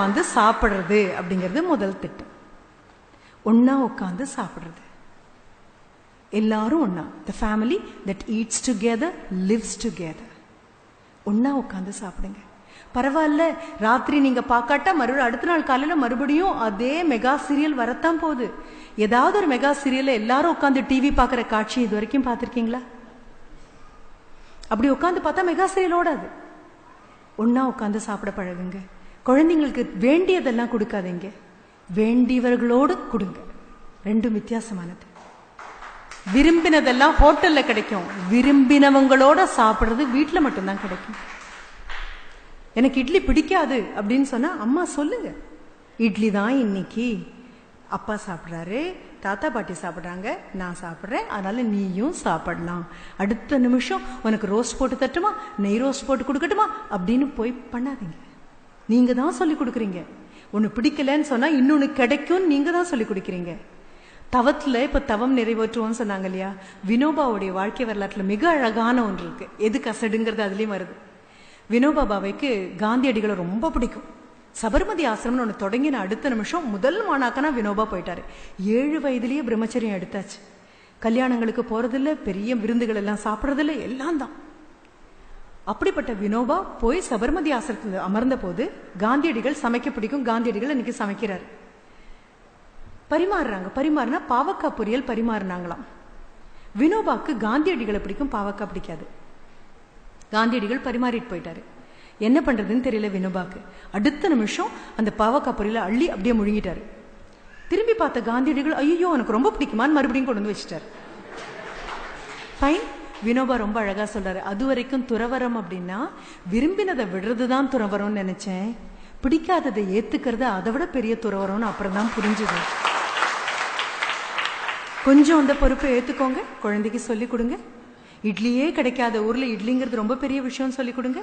வந்து சாப்பிடுறது அப்படிங்கிறது முதல் திட்டம். ஒன்னா உட்காந்து சாப்பிடுறது, எல்லாரும் ஒன்னா. The family that eats together lives together. ஒன்னா உட்காந்து சாப்பிடுங்க. பரவாயில்ல, ராத்திரி நீங்க பார்க்காட்டா மறுபடியும் அடுத்த நாள் காலையில மறுபடியும் அதே மெகா சீரியல் வரத்தான் போகுது. ஏதாவது ஒரு மெகா சீரியல்ல எல்லாரும் உட்காந்து டிவி பார்க்கிற காட்சி இது வரைக்கும் பார்த்திருக்கீங்களா? அப்படி உட்காந்து பார்த்தா மெகா சீரியல் ஓடாது. ஒன்னா உட்காந்து சாப்பிட பழகுங்க. குழந்தைங்களுக்கு வேண்டியதெல்லாம் கொடுக்காதீங்க, வேண்டியவர்களோடு கொடுங்க. ரெண்டும் வித்தியாசமானது. விரும்பினதெல்லாம் ஹோட்டல்ல கிடைக்கும், விரும்பினவங்களோட சாப்பிடுறது வீட்டுல மட்டும்தான் கிடைக்கும். எனக்கு இட்லி பிடிக்காது அப்படின்னு சொன்னா அம்மா சொல்லுங்க, இட்லி தான் இன்னைக்கு அப்பா சாப்பிட்றாரு, தாத்தா பாட்டி சாப்பிட்றாங்க, நான் சாப்பிட்றேன், அதனால நீயும் சாப்பிடலாம். அடுத்த நிமிஷம் உனக்கு ரோஸ்ட் போட்டு தட்டுமா, நெய் ரோஸ்ட் போட்டு கொடுக்கட்டுமா அப்படின்னு போய் பண்ணாதீங்க. நீங்க தான் சொல்லி கொடுக்குறீங்க. ஒன்னு பிடிக்கலன்னு சொன்னா இன்னொன்னு கிடைக்கும், நீங்க தான் சொல்லி கொடுக்குறீங்க. தவத்துல இப்ப தவம் நிறைவேற்றுவோம்னு சொன்னாங்க இல்லையா? வினோபாவுடைய வாழ்க்கை வரலாற்றுல மிக அழகான ஒன்று இருக்கு. எது கசடுங்கிறது அதுலயும் வருது. வினோபா பாவைக்கு காந்தியடிகளை ரொம்ப பிடிக்கும். சபர்மதி ஆசிரமம்னு ஒன்று தொடங்கின அடுத்த நிமிஷம் முதல் மாணாக்கனா வினோபா போயிட்டாரு. 7 வயதிலேயே பிரம்மச்சரியம் எடுத்தாச்சு. கல்யாணங்களுக்கு போறதில்ல, பெரிய விருந்துகள் எல்லாம் சாப்பிட்றதில்ல, எல்லாம் தான். அப்படிப்பட்ட வினோபா போய் சபர்மதி ஆசிரமத்தில் அமர்ந்த போது காந்தியடிகள் சமைக்க பிடிக்கும். காந்தியடிகள் இன்னைக்கு சமைக்கிறாரு. பரிமாறுனா பாவக்காய் பொரியல் பரிமாறினாங்களாம். வினோபாக்கு காந்தியடிகளை பிடிக்கும், பாவக்காய் பிடிக்காது. காந்தியடிகள் பரிமாறிட்டு போயிட்டாரு. என்ன பண்றதுன்னு தெரியல வினோபாக்கு. அடுத்த நிமிஷம் அந்த பாவக்காய் பொரியல அள்ளி அப்படியே முழுங்கிட்டாரு. திரும்பி பார்த்த காந்தியடிகள், ஐயோ எனக்கு ரொம்ப பிடிக்குமான்னு மறுபடியும் கொண்டு வந்து வச்சுட்டாரு. ஃபைன். வினோபா ரொம்ப அழகா சொல்றாரு, அது வரைக்கும் துறவரம் அப்படின்னா விரும்பினதை விடுறதுதான் துறவரம்னு நினைச்சேன், பிடிக்காததை ஏத்துக்கிறது அதை விட பெரிய துறவரம்னு அப்புறம் தான் புரிஞ்சுது. கொஞ்சம் அந்த பொறுப்பை ஏத்துக்கோங்க, குழந்தைக்கு சொல்லிக் கொடுங்க. இட்லியே கிடைக்காத ஊர்ல இட்லிங்கிறது ரொம்ப பெரிய விஷயம் சொல்லி கொடுங்க.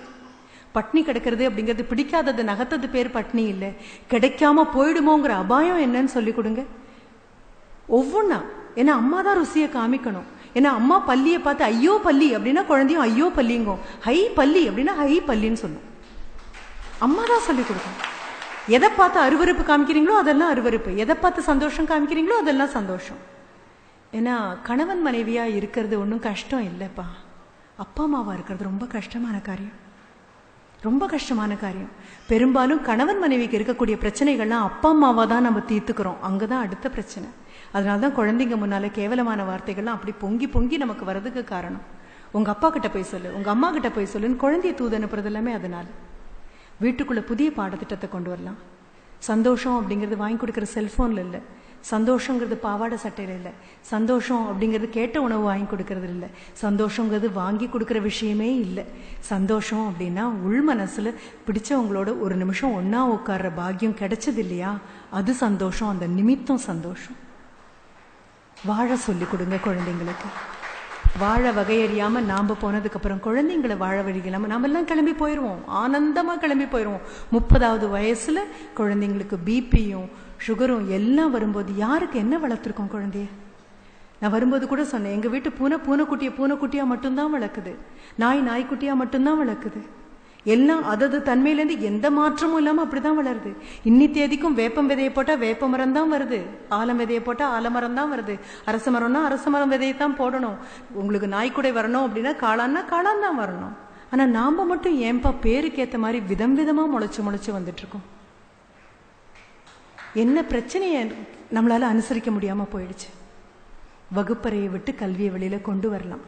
பட்னி கிடக்கிறது அப்படிங்கிறது பிடிக்காதது நகத்தது பேர் பட்னி இல்லை, கிடைக்காம போயிடுமோங்கிற அபாயம் என்னன்னு சொல்லி கொடுங்க. ஒவ்வொன்னா, ஏன்னா அம்மா தான் ருசியை காமிக்கணும். ஏன்னா அம்மா பல்லியை பார்த்து ஐயோ பல்லி அப்படின்னா குழந்தையும் ஐயோ பல்லிங்கும், ஹை பல்லி அப்படின்னா ஹை பல்லின்னு சொல்லும். அம்மா தான் சொல்லி கொடுக்கணும். எதை பார்த்து அருவருப்பு காமிக்கிறீங்களோ அதெல்லாம் அருவருப்பு, எதை பார்த்து சந்தோஷம் காமிக்கிறீங்களோ அதெல்லாம் சந்தோஷம். ஏன்னா கணவன் மனைவியா இருக்கிறது ஒன்றும் கஷ்டம் இல்லைப்பா. அப்பா அம்மாவா இருக்கிறது ரொம்ப கஷ்டமான காரியம், ரொம்ப கஷ்டமான காரியம். பெரும்பாலும் கணவன் மனைவிக்கு இருக்கக்கூடிய பிரச்சனைகள்லாம் அப்பா அம்மாவா தான் நம்ம தீர்த்துக்கிறோம். அங்கதான் அடுத்த பிரச்சனை. அதனாலதான் குழந்தைங்க முன்னால கேவலமான வார்த்தைகள்லாம் அப்படி பொங்கி பொங்கி நமக்கு வர்றதுக்கு காரணம். உங்க அப்பா கிட்ட போய் சொல்லு, உங்க அம்மா கிட்ட போய் சொல்லுன்னு குழந்தைய தூது அனுப்புறது எல்லாமே அதனால. வீட்டுக்குள்ள புதிய பாடத்திட்டத்தை கொண்டு வரலாம். சந்தோஷம் அப்படிங்கிறது வாங்கி கொடுக்குற செல்போன்ல இல்லை, சந்தோஷங்கிறது பாவாடை சட்டையில இல்லை, சந்தோஷம் அப்படிங்கிறது கேட்ட உணவு வாங்கி கொடுக்கறது இல்லை, சந்தோஷங்கிறது வாங்கி கொடுக்குற விஷயமே இல்லை. சந்தோஷம் அப்படின்னா உள் மனசுல பிடிச்சவங்களோட ஒரு நிமிஷம் ஒன்னா உட்கார்ற பாக்கியம் கிடைச்சது இல்லையா, அது சந்தோஷம். அந்த நிமித்தம் சந்தோஷம். வாழ சொல்லி கொடுங்க குழந்தைங்களுக்கு. வாழ வகையறியாம நாம போனதுக்கு அப்புறம் குழந்தைங்களை வாழ வழிகளாம நாம எல்லாம் கிளம்பி போயிடுவோம், ஆனந்தமா கிளம்பி போயிடுவோம். 30வது வயசுல குழந்தைங்களுக்கு பிபியும் சுகரும் எல்லாம் வரும்போது யாருக்கு என்ன வளர்த்துருக்கோம் குழந்தைய? நான் வரும்போது கூட சொன்னேன், எங்க வீட்டு பூனைக்குட்டியா மட்டும்தான் வளர்க்குது, நாய்க்குட்டியா மட்டும்தான் வளர்க்குது. எல்லாம் அதது தன்மையிலேருந்து எந்த மாற்றமும் இல்லாம அப்படிதான் வளருது. இன்னி தேதிக்கும் வேப்பம் விதையை போட்டா வேப்ப மரம் தான் வருது, ஆலம் விதையை போட்டா ஆலமரம் தான் வருது, அரச மரம்னா அரச மரம் விதையை தான் போடணும். உங்களுக்கு நாய்க்குடை வரணும் அப்படின்னா காளான்னா காளான் தான் வரணும். ஆனா நாம மட்டும் ஏன்பா பேருக்கு ஏத்த மாதிரி விதம் விதமா முளைச்சு வந்துட்டு இருக்கோம்? என்ன பிரச்சனைய நம்மளால அனுசரிக்க முடியாம போயிடுச்சு. வகுப்பறையை விட்டு கல்வியை வெளியில கொண்டு வரலாம்.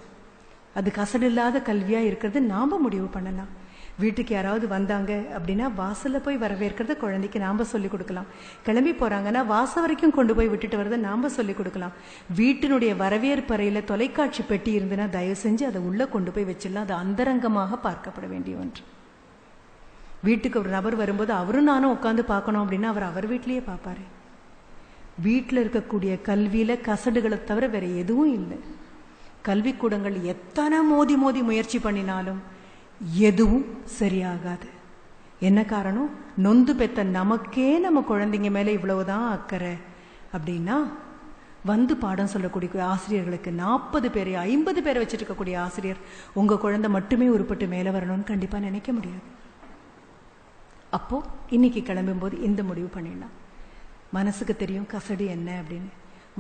அது கசடு இல்லாத கல்வியா இருக்கிறது நாம முடிவு பண்ணலாம். வீட்டுக்கு யாராவது வந்தாங்க அப்படின்னா வாசல்ல போய் வரவேற்கிறத குழந்தைக்கு நாம சொல்லி கொடுக்கலாம். கிளம்பி போறாங்கன்னா வாசல் வரைக்கும் கொண்டு போய் விட்டுட்டு வரதை நாம சொல்லி கொடுக்கலாம். வீட்டினுடைய வரவேற்பறையில தொலைக்காட்சி பெட்டி இருந்துன்னா தயவு செஞ்சு அதை உள்ள கொண்டு போய் வச்சிடலாம். அது அந்தரங்கமாக பார்க்கப்பட வேண்டிய ஒன்று. வீட்டுக்கு ஒரு நபர் வரும்போது அவரும் நானும் உட்காந்து பார்க்கணும் அப்படின்னா அவர் வீட்டிலேயே பார்ப்பாரு. வீட்டில் இருக்கக்கூடிய கல்வியில கசடுகளை தவிர வேற எதுவும் இல்லை. கல்விக்கூடங்கள் எத்தனை மோதி முயற்சி பண்ணினாலும் எதுவும் சரியாகாது. என்ன காரணம்? நொந்து பெத்த நமக்கே நம்ம குழந்தைங்க மேல இவ்வளவுதான் அக்கறை அப்படின்னா வந்து பாடம் சொல்லக்கூடிய ஆசிரியர்களுக்கு 40 பேர் 50 பேரை வச்சுட்டு இருக்கக்கூடிய ஆசிரியர் உங்க குழந்தை மட்டுமே உருப்பட்டு மேல வரணும்னு கண்டிப்பா நினைக்க முடியாது. அப்போ இன்னைக்கு கிளம்பும்போது இந்த முடிவு பண்ணிடலாம். மனசுக்கு தெரியும் கசடு என்ன அப்படின்னு,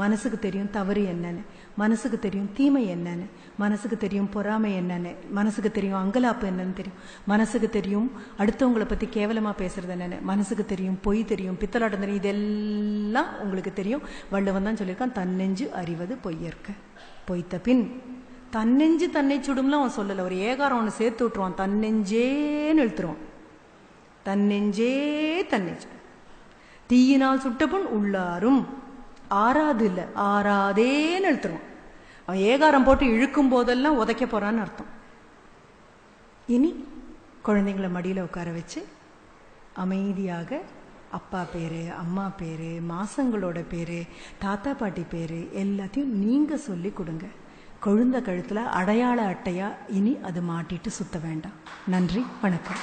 மனசுக்கு தெரியும் தவறு என்னன்னு, மனசுக்கு தெரியும் தீமை என்னன்னு, மனசுக்கு தெரியும் பொறாமை என்னன்னு, மனசுக்கு தெரியும் அங்கலாப்பு என்னன்னு தெரியும், மனசுக்கு தெரியும் அடுத்தவங்களை பத்தி கேவலமா பேசுறது என்னன்னு, மனசுக்கு தெரியும் பொய் தெரியும், பித்தலாட்டம் தெரியும். இதெல்லாம் உங்களுக்கு தெரியும். வள்ளுவன் தான் சொல்லியிருக்கான், தன்னெஞ்சு அறிவது பொய்யற்க பொய்த்த பின். தன்னெஞ்சு தன்னை சுடும்லாம் அவன் சொல்லல. ஒரு ஏகாரம் ஒன்று சேர்த்து விட்டுருவான், தன்னெஞ்சேன்னு இழுத்துருவான். தன்னெஞ்சே தன்னெஞ்சு தீயினால் சுட்டபுண் உள்ளாரும் ஆறாது இல்லை, ஆறாதேன்னு இழுத்துருவான். அவன் ஏகாரம் போட்டு இழுக்கும் போதெல்லாம் உதைக்க போறான்னு அர்த்தம். இனி குழந்தைங்களை மடியில் உட்கார வச்சு அமைதியாக அப்பா பேரு, அம்மா பேரு, மாசங்களோட பேரு, தாத்தா பாட்டி பேரு எல்லாத்தையும் நீங்க சொல்லி கொடுங்க. குழந்தை கழுத்துல அடையாள அட்டையா இனி அது மாட்டிட்டு சுத்த வேண்டாம். நன்றி, வணக்கம்.